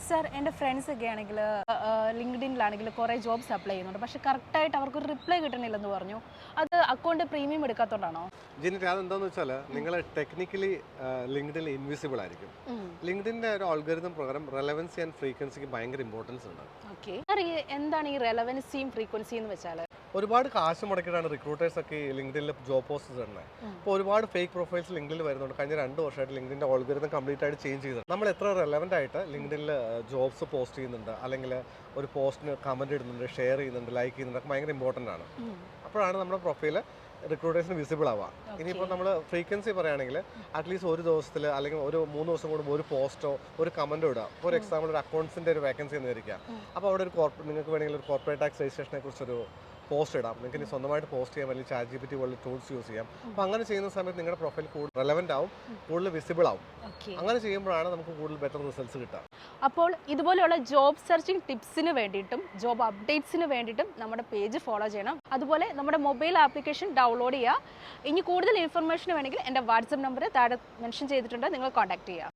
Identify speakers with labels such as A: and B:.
A: Sir എൻ്റെ ഫ്രണ്ട്സൊക്കെ ആണെങ്കിൽ ലിങ്ക്ഡിനിലാണെങ്കിൽ കുറേ ജോബ്സ് അപ്ലൈ ചെയ്യുന്നുണ്ട്, പക്ഷേ കറക്റ്റായിട്ട് അവർക്കൊരു റിപ്ലൈ കിട്ടണില്ലെന്ന് പറഞ്ഞു. അത് അക്കൗണ്ട് പ്രീമിയം എടുക്കാത്തതുകൊണ്ടാണോ?
B: ജിനിറ്റ് അതെന്താന്ന് വെച്ചാൽ നിങ്ങൾ ടെക്നിക്കലി ലിങ്ക്ഡിനിൽ ഇൻവിസിബിൾ ആയിരിക്കും. ലിങ്ക്ഡിൻ്റെ ഒരു ആൽഗോരിതം പ്രകാരം റെലവൻസി ആൻഡ് ഫ്രീക്വൻസിക്ക് ഭയങ്കര ഇമ്പോർട്ടൻസ് ഉണ്ട്.
A: ഓക്കെ സർ, എന്താണ് ഈ റെലവൻസിയും ഫ്രീക്വൻസിയും എന്ന് വെച്ചാൽ?
B: ഒരുപാട് കാശ് മുടക്കിയിട്ടാണ് റിക്രൂട്ടേഴ്സ് ഒക്കെ ലിങ്ക്ഡിനിൽ ജോബ് പോസ്റ്റ് ഇടുന്നത്. അപ്പോൾ ഒരുപാട് ഫേക്ക് പ്രൊഫൈൽസ് ലിങ്ക്ഡിനിൽ വരുന്നുണ്ട്. കഴിഞ്ഞ 2 വർഷമായിട്ട് ലിങ്ക്ഡിൻ്റെ ആൽഗോരിതം കംപ്ലീറ്റ് ആയിട്ട് ചേഞ്ച് ചെയ്തത്. നമ്മൾ എത്ര റെലവൻ്റ് ആയിട്ട് ലിങ്ക്ഡിനിൽ ജോബ്സ് പോസ്റ്റ് ചെയ്യുന്നുണ്ട്, അല്ലെങ്കിൽ ഒരു പോസ്റ്റിന് കമൻറ്റ് ഇടുന്നുണ്ട്, ഷെയർ ചെയ്യുന്നുണ്ട്, ലൈക്ക് ചെയ്യുന്നുണ്ട്, ഒക്കെ ഭയങ്കര ഇമ്പോർട്ടൻ്റ് ആണ്. അപ്പോഴാണ് നമ്മുടെ പ്രൊഫൈല് റിക്രൂട്ടേഴ്സിന് വിസിബിൾ ആവുക. ഇനിയിപ്പോൾ നമ്മൾ ഫ്രീക്വൻസി പറയുകയാണെങ്കിൽ അറ്റ്ലീസ്റ്റ് ഒരു ദിവസത്തിൽ അല്ലെങ്കിൽ ഒരു 3 ദിവസം കൂടുമ്പോൾ ഒരു പോസ്റ്റോ ഒരു കമൻറ്റോ ഇടുക. ഫോർ എക്സാമ്പിൾ ഒരു അക്കൗണ്ട്സിൻ്റെ ഒരു വേക്കൻസി എന്ന് വിചാരിക്കുക. അപ്പോൾ അവിടെ ഒരു നിങ്ങൾക്ക് വേണമെങ്കിൽ ഒരു കോർപ്പറേറ്റ് ടാക്സ് രജിസ്ട്രേഷനെ കുറിച്ചൊരു പോസ്റ്റ് ഇടാം. നിങ്ങൾക്ക് ഇനി സ്വന്തമായിട്ട് പോസ്റ്റ് ചെയ്യാം, അല്ലെങ്കിൽ ChatGPT പോലുള്ള ടൂൾസ് യൂസ് ചെയ്യാം. അപ്പോൾ അങ്ങനെ ചെയ്യുന്ന സമയത്ത് നിങ്ങളുടെ പ്രൊഫൈൽ കൂടുതൽ റെലവൻ്റ് ആവും, കൂടുതൽ വിസിബിൾ ആവും. അങ്ങനെ ചെയ്യുമ്പോഴാണ് നമുക്ക് കൂടുതൽ ബെറ്റർ റിസൾട്ട്സ് കിട്ടുക.
A: അപ്പോൾ ഇതുപോലെയുള്ള ജോബ് സെർച്ചിങ് ടിപ്സിന് വേണ്ടിയിട്ടും ജോബ് അപ്ഡേറ്റ്സിന് വേണ്ടിയിട്ടും നമ്മുടെ പേജ് ഫോളോ ചെയ്യണം. അതുപോലെ നമ്മുടെ മൊബൈൽ ആപ്ലിക്കേഷൻ ഡൗൺലോഡ് ചെയ്യുക. ഇനി കൂടുതൽ ഇൻഫർമേഷൻ വേണമെങ്കിൽ എൻ്റെ വാട്സപ്പ് നമ്പർ താഴെ മെൻഷൻ ചെയ്തിട്ടുണ്ട്, നിങ്ങൾ കോൺടാക്ട് ചെയ്യുക.